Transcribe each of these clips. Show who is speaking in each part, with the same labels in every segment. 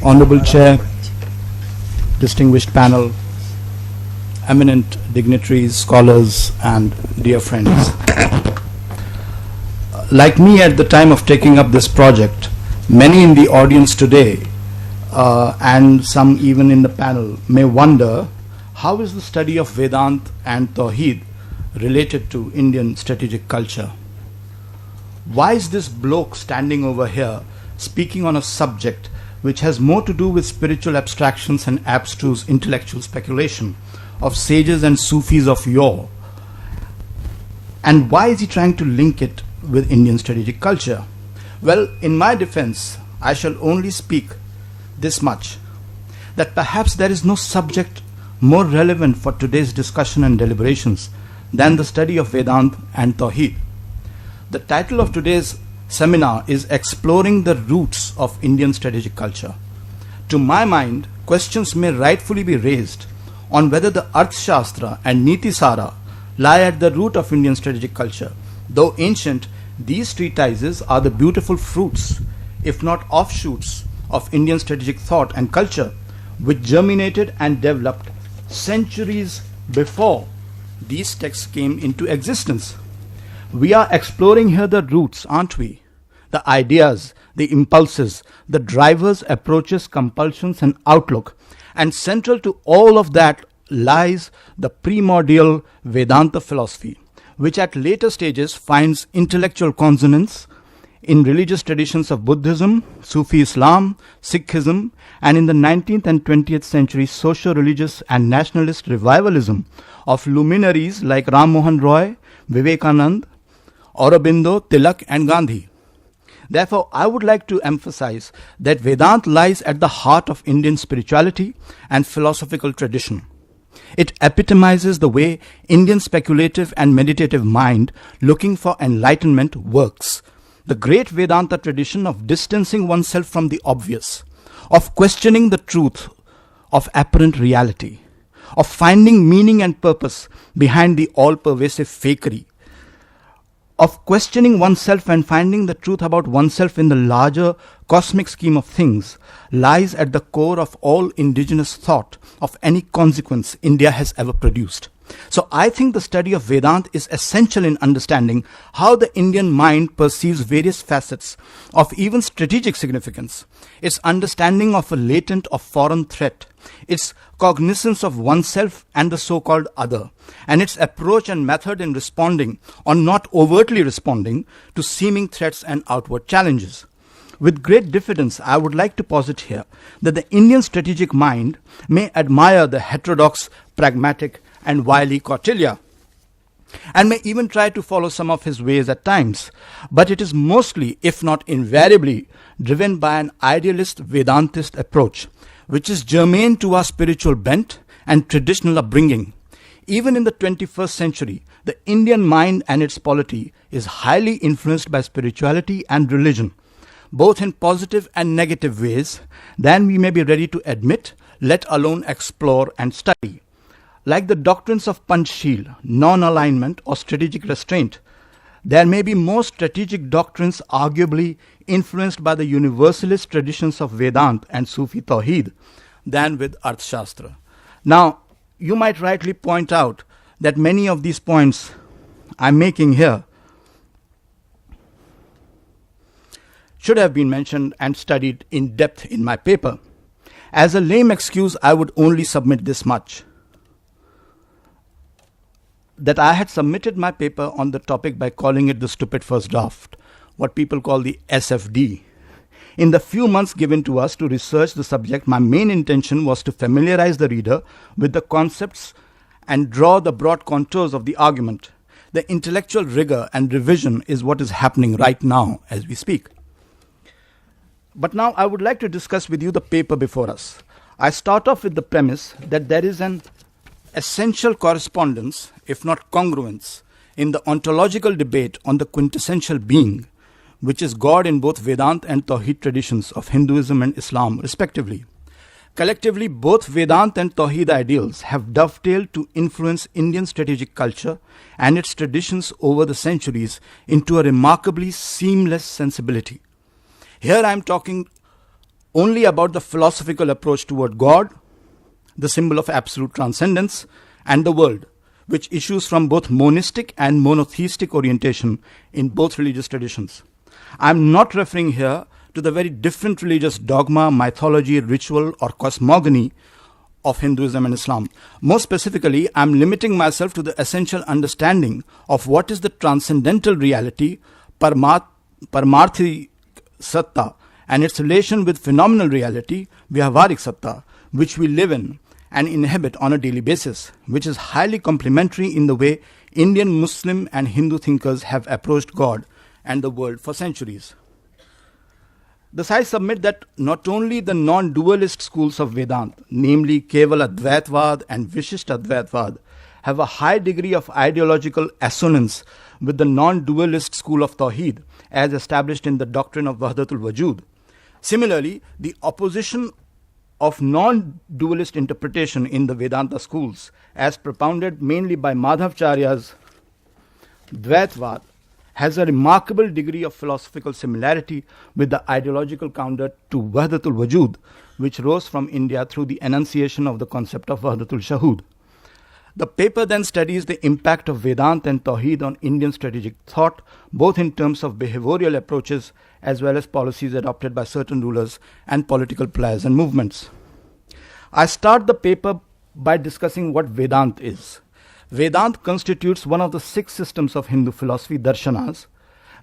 Speaker 1: Honorable Chair, distinguished panel, eminent dignitaries, scholars, and dear friends. Like me at the time of taking up this project, many in the audience today and some even in the panel may wonder, how is the study of Vedanta and Tawheed related to Indian strategic culture? Why is this bloke standing over here speaking on a subject which has more to do with spiritual abstractions and abstruse intellectual speculation of sages and Sufis of yore? And why is he trying to link it with Indian strategic culture? Well, in my defense, I shall only speak this much, that perhaps there is no subject more relevant for today's discussion and deliberations than the study of Vedanta and Tawheed. The title of today's seminar is Exploring the Roots of Indian Strategic Culture. To my mind, questions may rightfully be raised on whether the Arthashastra and Niti Sara lie at the root of Indian strategic culture. Though ancient, these treatises are the beautiful fruits, if not offshoots, of Indian strategic thought and culture, which germinated and developed centuries before these texts came into existence. We are exploring here the roots, aren't we? The ideas, the impulses, the drivers, approaches, compulsions, and outlook. And central to all of that lies the primordial Vedanta philosophy, which at later stages finds intellectual consonance in religious traditions of Buddhism, Sufi Islam, Sikhism, and in the 19th and 20th century socio-religious and nationalist revivalism of luminaries like Ram Mohan Roy, Vivekanand, Aurobindo, Tilak, and Gandhi. Therefore, I would like to emphasize that Vedanta lies at the heart of Indian spirituality and philosophical tradition. It epitomizes the way Indian speculative and meditative mind looking for enlightenment works. The great Vedanta tradition of distancing oneself from the obvious, of questioning the truth of apparent reality, of finding meaning and purpose behind the all-pervasive fakery, of questioning oneself and finding the truth about oneself in the larger cosmic scheme of things, lies at the core of all indigenous thought of any consequence India has ever produced. So I think the study of Vedanta is essential in understanding how the Indian mind perceives various facets of even strategic significance, its understanding of a latent or foreign threat, its cognizance of oneself and the so-called other, and its approach and method in responding or not overtly responding to seeming threats and outward challenges. With great diffidence, I would like to posit here that the Indian strategic mind may admire the heterodox, pragmatic, and wily Kautilya, and may even try to follow some of his ways at times. But it is mostly, if not invariably, driven by an idealist Vedantist approach, which is germane to our spiritual bent and traditional upbringing. Even in the 21st century, the Indian mind and its polity is highly influenced by spirituality and religion, both in positive and negative ways, than we may be ready to admit, let alone explore and study. Like the doctrines of Panchsheel, non-alignment or strategic restraint, there may be more strategic doctrines arguably influenced by the universalist traditions of Vedanta and Sufi Tawheed than with Arthashastra. Now, you might rightly point out that many of these points I'm making here should have been mentioned and studied in depth in my paper. As a lame excuse, I would only submit this much, that I had submitted my paper on the topic by calling it the stupid first draft, what people call the SFD. In the few months given to us to research the subject, my main intention was to familiarize the reader with the concepts and draw the broad contours of the argument. The intellectual rigor and revision is what is happening right now as we speak. But now I would like to discuss with you the paper before us. I start off with the premise that there is an essential correspondence, if not congruence, in the ontological debate on the quintessential being, which is God in both Vedanta and Tawheed traditions of Hinduism and Islam, respectively. Collectively, both Vedanta and Tawheed ideals have dovetailed to influence Indian strategic culture and its traditions over the centuries into a remarkably seamless sensibility. Here I am talking only about the philosophical approach toward God, the symbol of absolute transcendence, and the world, which issues from both monistic and monotheistic orientation in both religious traditions. I am not referring here to the very different religious dogma, mythology, ritual, or cosmogony of Hinduism and Islam. More specifically, I am limiting myself to the essential understanding of what is the transcendental reality, Paramarthi Satta, and its relation with phenomenal reality, Vyavaharik Satta, which we live in and inhabit on a daily basis, which is highly complementary in the way Indian, Muslim, and Hindu thinkers have approached God and the world for centuries. Thus, I submit that not only the non-dualist schools of Vedanta, namely Keval Advaitvad and Vishisht Advaitvad, have a high degree of ideological assonance with the non-dualist school of Tawheed, as established in the doctrine of Wahdatul Wujud. Similarly, the opposition of non-dualist interpretation in the Vedanta schools, as propounded mainly by Madhavacharya's Dvaitvad, has a remarkable degree of philosophical similarity with the ideological counter to Wahdatul Wujud, which rose from India through the enunciation of the concept of Wahdatul Shahud. The paper then studies the impact of Vedanta and Tawheed on Indian strategic thought, both in terms of behavioral approaches as well as policies adopted by certain rulers and political players and movements. I start the paper by discussing what Vedanta is. Vedanta constitutes one of the 6 systems of Hindu philosophy, darshanas,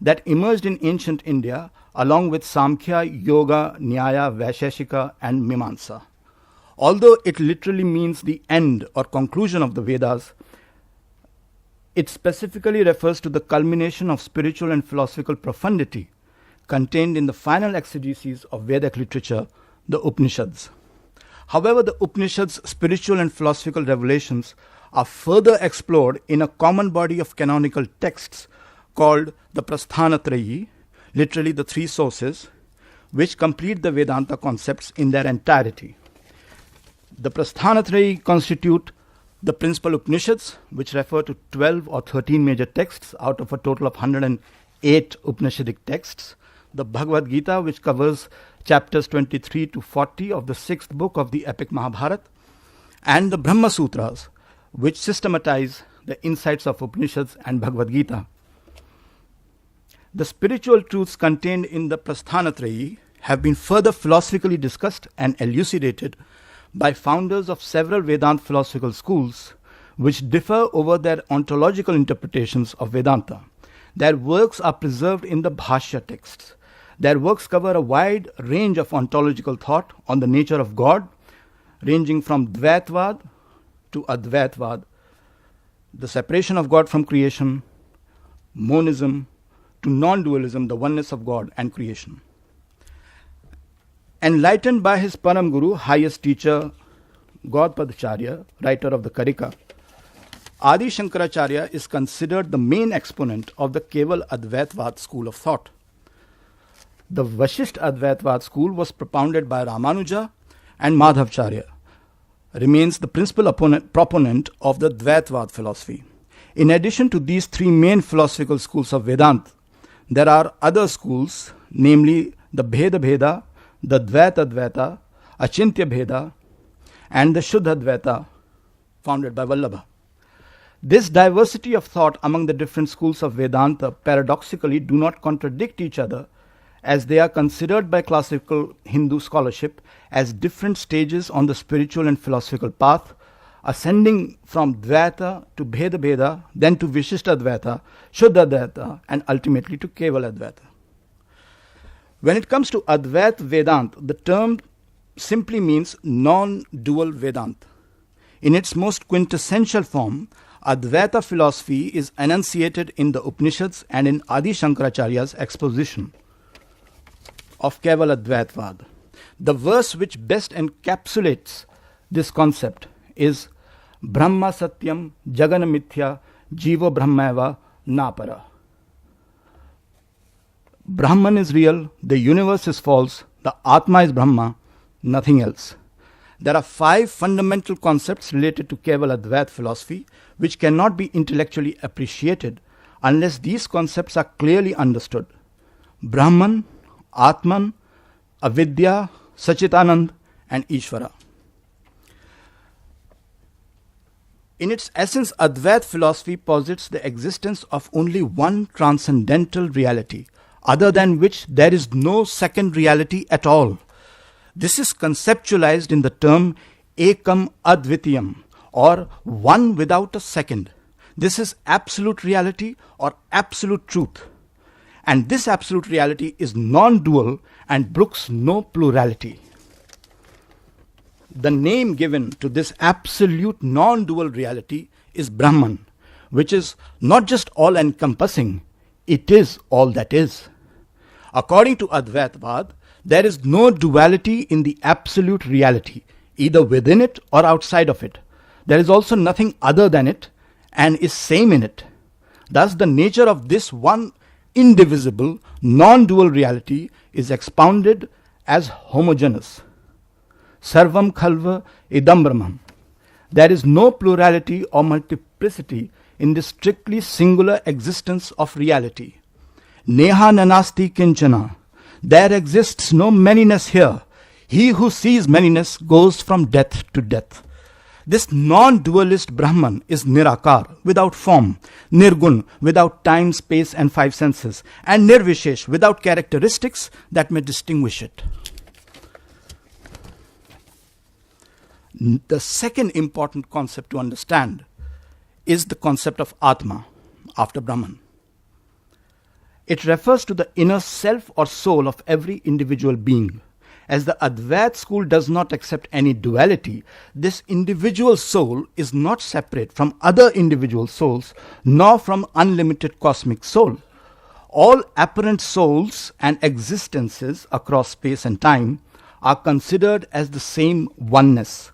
Speaker 1: that emerged in ancient India along with Samkhya, Yoga, Nyaya, Vaisheshika, and Mimamsa. Although it literally means the end or conclusion of the Vedas, it specifically refers to the culmination of spiritual and philosophical profundity contained in the final exegesis of Vedic literature, the Upanishads. However, the Upanishads' spiritual and philosophical revelations are further explored in a common body of canonical texts called the Prasthanatrayi, literally the 3 sources, which complete the Vedanta concepts in their entirety. The Prasthanatrayi constitute the principal Upanishads, which refer to 12 or 13 major texts out of a total of 108 Upanishadic texts. The Bhagavad Gita, which covers chapters 23 to 40 of the 6th book of the epic Mahabharata, and the Brahma Sutras, which systematize the insights of Upanishads and Bhagavad Gita. The spiritual truths contained in the Prasthanatrayi have been further philosophically discussed and elucidated by founders of several Vedanta philosophical schools, which differ over their ontological interpretations of Vedanta. Their works are preserved in the Bhashya texts. Their works cover a wide range of ontological thought on the nature of God, ranging from Dvaitvad to Advaitvad, the separation of God from creation, monism, to non-dualism, the oneness of God and creation. Enlightened by his Param Guru, highest teacher, Gaudapadacharya, writer of the Karika, Adi Shankaracharya is considered the main exponent of the Keval Advaitvad school of thought. The Vashisht Advaitvad school was propounded by Ramanuja, and Madhavacharya remains the principal proponent of the Dvaitvad philosophy. In addition to these 3 main philosophical schools of Vedanta, there are other schools, namely the Bheda Bheda, the Dvaita Dvaita, Achintya Bheda, and the Shuddha Dvaita, founded by Vallabha. This diversity of thought among the different schools of Vedanta paradoxically do not contradict each other, as they are considered by classical Hindu scholarship as different stages on the spiritual and philosophical path, ascending from Dvaita to Bheda Bheda, then to Vishishta Dvaita, Shuddha Dvaita, and ultimately to Kevala Dvaita. When it comes to Advait Vedanta, the term simply means non-dual Vedanta. In its most quintessential form, Advaita philosophy is enunciated in the Upanishads and in Adi Shankaracharya's exposition of Kevala Dvaitvad. The verse which best encapsulates this concept is Brahma Satyam Jagana Mithya Jivo Brahmaiva Napara. Brahman is real, the universe is false, the Atma is Brahma, nothing else. There are 5 fundamental concepts related to Kevala Advait philosophy which cannot be intellectually appreciated unless these concepts are clearly understood. Brahman, Atman, Avidya, Sachitanand, and Ishvara. In its essence, Advaita philosophy posits the existence of only one transcendental reality, other than which there is no second reality at all. This is conceptualized in the term ekam advitiyam, or one without a second. This is absolute reality or absolute truth. And this absolute reality is non-dual and brooks no plurality. The name given to this absolute non-dual reality is Brahman, which is not just all-encompassing, it is all that is. According to Advaitavad, there is no duality in the absolute reality, either within it or outside of it. There is also nothing other than it and is same in it. Thus, the nature of this one indivisible, non-dual reality is expounded as homogeneous. Sarvam khalva idam Brahman. There is no plurality or multiplicity in this strictly singular existence of reality. Neha nanasti kinchana. There exists no manyness here. He who sees manyness goes from death to death. This non-dualist Brahman is Nirakar, without form, Nirgun, without time, space and five senses, and Nirvishesh, without characteristics that may distinguish it. The second important concept to understand is the concept of Atma, after Brahman. It refers to the inner self or soul of every individual being. As the Advaita school does not accept any duality, this individual soul is not separate from other individual souls, nor from unlimited cosmic soul. All apparent souls and existences across space and time are considered as the same oneness.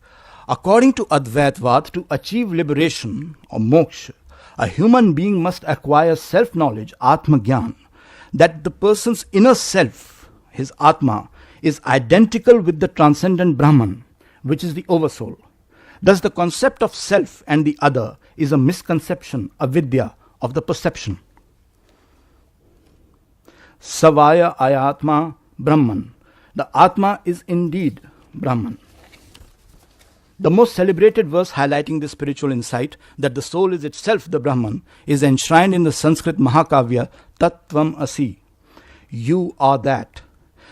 Speaker 1: According to Advaitavad, to achieve liberation or moksha, a human being must acquire self-knowledge, Atma-gyan, that the person's inner self, his Atma, is identical with the transcendent Brahman, which is the oversoul. Thus, the concept of self and the other is a misconception, a vidya, of the perception. Savaya ayatma Brahman. The Atma is indeed Brahman. The most celebrated verse highlighting this spiritual insight that the soul is itself the Brahman is enshrined in the Sanskrit Mahakavya Tattvam Asi. You are that.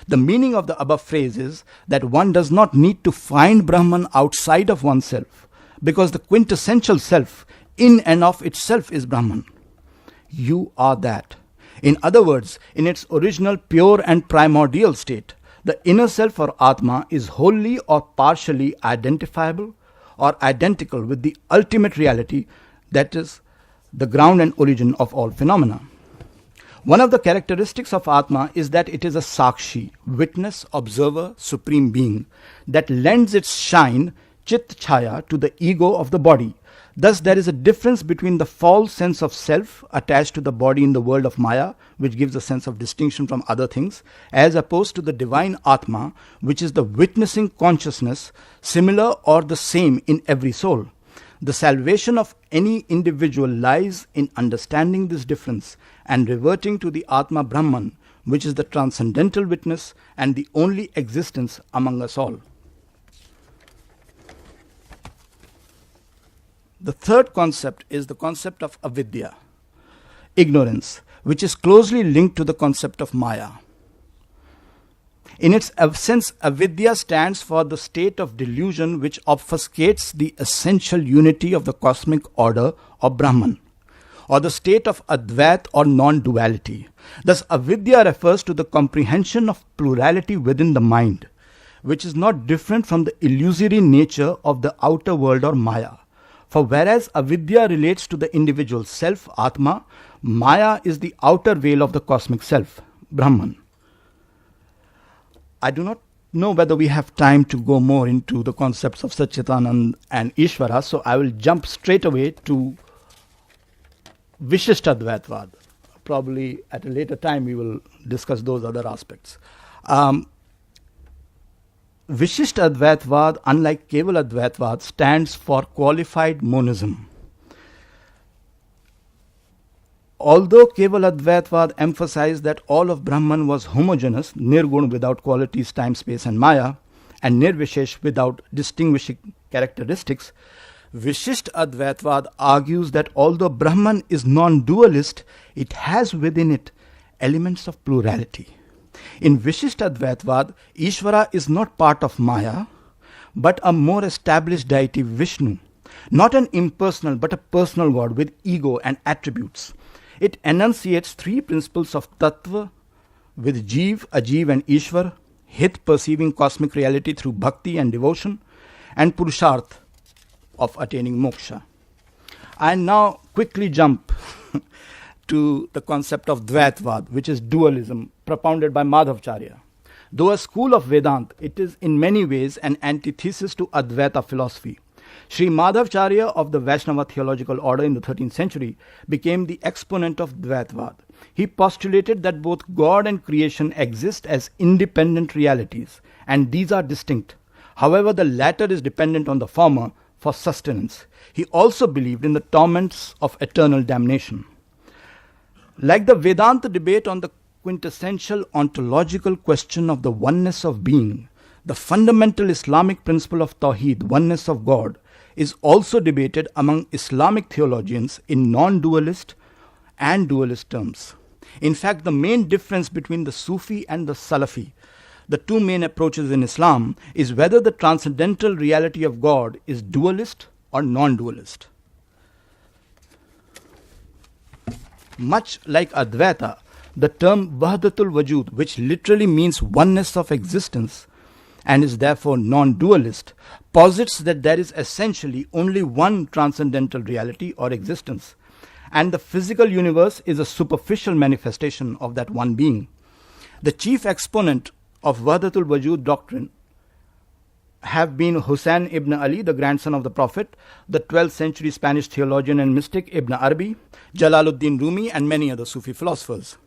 Speaker 1: The meaning of the above phrase is that one does not need to find Brahman outside of oneself, because the quintessential self in and of itself is Brahman. You are that. In other words, in its original pure and primordial state, the inner self or Atma is wholly or partially identifiable or identical with the ultimate reality that is the ground and origin of all phenomena. One of the characteristics of Atma is that it is a Sakshi, witness, observer, supreme being, that lends its shine, Chit Chaya, to the ego of the body. Thus, there is a difference between the false sense of self attached to the body in the world of Maya, which gives a sense of distinction from other things, as opposed to the divine Atma, which is the witnessing consciousness, similar or the same in every soul. The salvation of any individual lies in understanding this difference and reverting to the Atma Brahman, which is the transcendental witness and the only existence among us all. The third concept is the concept of avidya, ignorance, which is closely linked to the concept of Maya. In its sense, avidya stands for the state of delusion which obfuscates the essential unity of the cosmic order of Brahman, or the state of Advaita or non-duality. Thus, avidya refers to the comprehension of plurality within the mind, which is not different from the illusory nature of the outer world or Maya. For whereas avidya relates to the individual self, Atma, Maya is the outer veil of the cosmic self, Brahman. I do not know whether we have time to go more into the concepts of Satchitanand and Ishvara, so I will jump straight away to Vishishtadvaitvad. Probably at a later time we will discuss those other aspects. Vishishtadvaitvad, unlike Kevaladvaitvad, stands for qualified monism. Although Kevaladvaitvad emphasized that all of Brahman was homogeneous, nirgun, without qualities, time, space and Maya, and Nirvishesh without distinguishing characteristics, Vishisht Advaitvad argues that although Brahman is non-dualist, it has within it elements of plurality. In Vishisht Advaitvad, Ishvara is not part of Maya, but a more established deity, Vishnu, not an impersonal but a personal God with ego and attributes. It enunciates three principles of Tattva with Jeev, Ajeev and Ishwar, Hit perceiving cosmic reality through bhakti and devotion, and Purusharth of attaining moksha. I now quickly jump to the concept of Dvaitvad, which is dualism, propounded by Madhavacharya. Though a school of Vedanta, it is in many ways an antithesis to Advaita philosophy. Sri Madhavacharya of the Vaishnava Theological Order in the 13th century became the exponent of Dvaitvad. He postulated that both God and creation exist as independent realities, and these are distinct. However, the latter is dependent on the former for sustenance. He also believed in the torments of eternal damnation. Like the Vedanta debate on the quintessential ontological question of the oneness of being, the fundamental Islamic principle of Tawheed, oneness of God, is also debated among Islamic theologians in non-dualist and dualist terms. In fact, the main difference between the Sufi and the Salafi, the two main approaches in Islam, is whether the transcendental reality of God is dualist or non-dualist. Much like Advaita, the term Wahdatul Wajud, which literally means oneness of existence and is therefore non-dualist, posits that there is essentially only one transcendental reality or existence, and the physical universe is a superficial manifestation of that one being. The chief exponent of Wahdatul Wajud doctrine have been Hussein ibn Ali, the grandson of the Prophet, the 12th century Spanish theologian and mystic Ibn Arabi, Jalaluddin Rumi, and many other Sufi philosophers.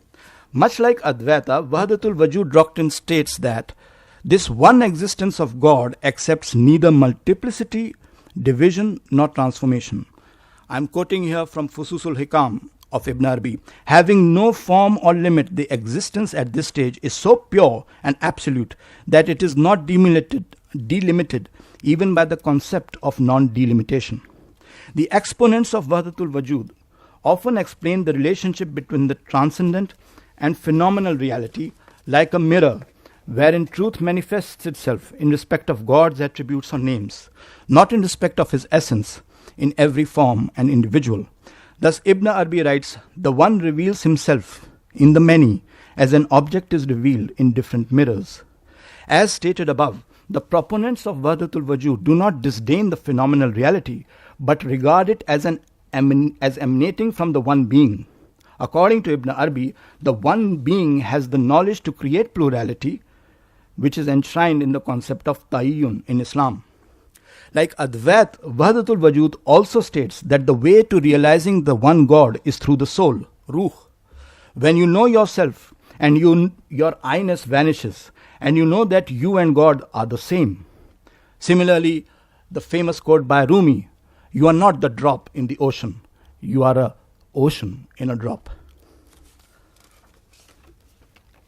Speaker 1: Much like Advaita, Wahdatul Wajud doctrine states that this one existence of God accepts neither multiplicity, division, nor transformation. I am quoting here from Fususul Hikam of Ibn Arabi. Having no form or limit, the existence at this stage is so pure and absolute that it is not delimited even by the concept of non-delimitation. The exponents of Wahdatul Wajud often explain the relationship between the transcendent and phenomenal reality like a mirror, wherein truth manifests itself in respect of God's attributes or names, not in respect of his essence in every form and individual. Thus Ibn Arabi writes, the one reveals himself in the many as an object is revealed in different mirrors. As stated above, the proponents of Wahdatul Wajud do not disdain the phenomenal reality, but regard it as emanating from the one being. According to Ibn Arabi, the one being has the knowledge to create plurality, which is enshrined in the concept of Tayyun in Islam. Like Advait, Wahdatul Wajud also states that the way to realizing the one God is through the soul, Ruh. When you know yourself and your I-ness vanishes, and you know that you and God are the same. Similarly, the famous quote by Rumi, you are not the drop in the ocean, you are an ocean in a drop.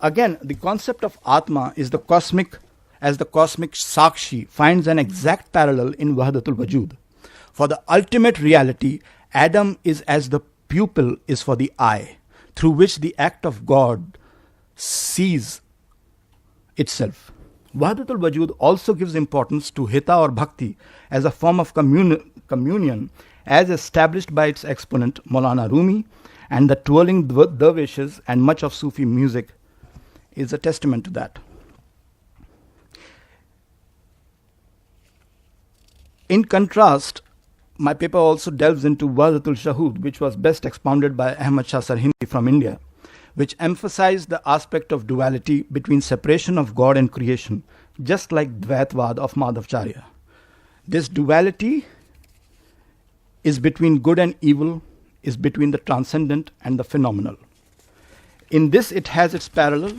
Speaker 1: Again, the concept of Atma is the cosmic Sakshi finds an exact parallel in Wahdatul Wajud. For the ultimate reality, Adam is as the pupil is for the eye, through which the act of God sees itself. Wahdatul Wajud also gives importance to Hita or Bhakti as a form of communion as established by its exponent Maulana Rumi, and the twirling dervishes and much of Sufi music is a testament to that. In contrast, my paper also delves into Wahdatul Shahud, which was best expounded by Ahmad Shah Sarhindi from India, which emphasized the aspect of duality between separation of God and creation, just like Dvaitvad of Madhavacharya. This duality is between good and evil, is between the transcendent and the phenomenal. In this, it has its parallel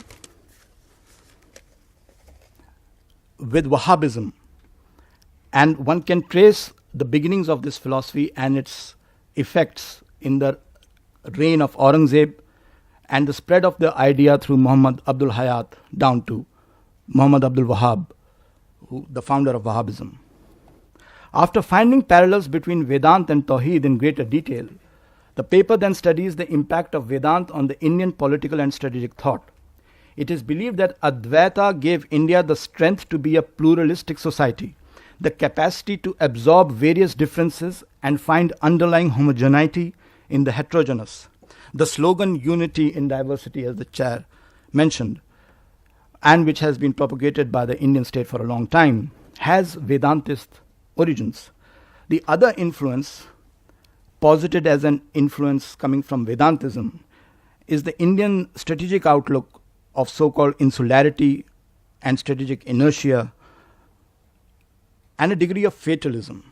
Speaker 1: with Wahhabism, and one can trace the beginnings of this philosophy and its effects in the reign of Aurangzeb and the spread of the idea through Muhammad Abdul Hayat down to Muhammad Abdul Wahhab the founder of Wahhabism. After finding parallels between Vedanta and Tawheed in greater detail, the paper then studies the impact of Vedanta on the Indian political and strategic thought. It is believed that Advaita gave India the strength to be a pluralistic society, the capacity to absorb various differences and find underlying homogeneity in the heterogeneous. The slogan "Unity in Diversity," as the chair mentioned, and which has been propagated by the Indian state for a long time, has Vedantist origins. The other influence, posited as an influence coming from Vedantism, is the Indian strategic outlook of so-called insularity and strategic inertia and a degree of fatalism,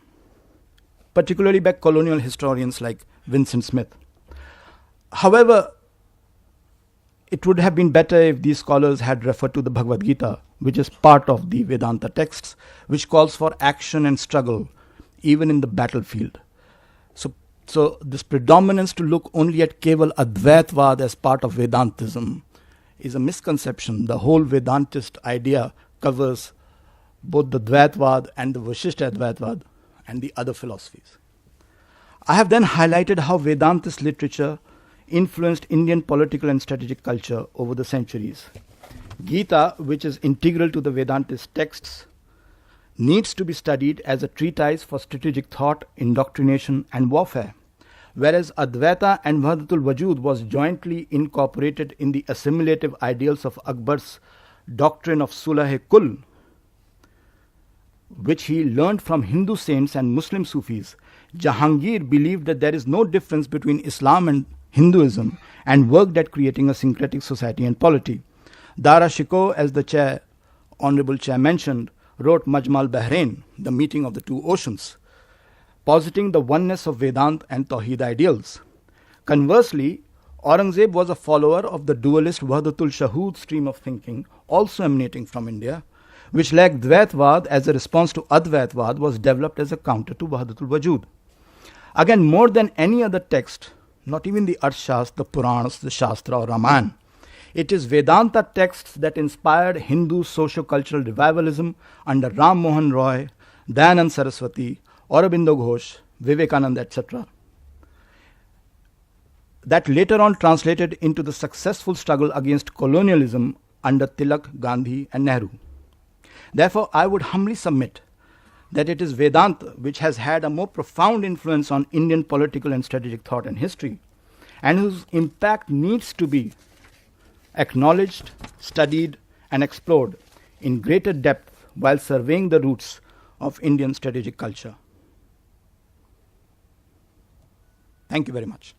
Speaker 1: particularly by colonial historians like Vincent Smith. However, it would have been better if these scholars had referred to the Bhagavad Gita, which is part of the Vedanta texts, which calls for action and struggle, even in the battlefield. So this predominance to look only at Keval Advaitvad as part of Vedantism is a misconception. The whole Vedantist idea covers both the Dvaitvad and the Vashishta Advaitvad and the other philosophies. I have then highlighted how Vedantist literature influenced Indian political and strategic culture over the centuries. Gita, which is integral to the Vedantist texts, needs to be studied as a treatise for strategic thought, indoctrination, and warfare, whereas Advaita and Wahdatul Wajud was jointly incorporated in the assimilative ideals of Akbar's doctrine of Sulh-e-Kul, which he learned from Hindu saints and Muslim Sufis. Jahangir believed that there is no difference between Islam and Hinduism and worked at creating a syncretic society and polity. Dara Shikoh, as the Honorable Chair mentioned, wrote Majmal Bahrain, the meeting of the two oceans, positing the oneness of Vedanta and Tawheed ideals. Conversely, Aurangzeb was a follower of the dualist Wahdatul Shahud stream of thinking, also emanating from India, which, like Dvaitvad as a response to Advaitvad, was developed as a counter to Wahdatul Wajud. Again, more than any other text, not even the Arthashastra, the Puranas, the Shastra or Ramayana, it is Vedanta texts that inspired Hindu socio-cultural revivalism under Ram Mohan Roy, Dayanand Saraswati, Aurobindo Ghosh, Vivekananda, etc., that later on translated into the successful struggle against colonialism under Tilak, Gandhi and Nehru. Therefore, I would humbly submit that it is Vedanta which has had a more profound influence on Indian political and strategic thought and history, and whose impact needs to be acknowledged, studied, and explored in greater depth while surveying the roots of Indian strategic culture. Thank you very much.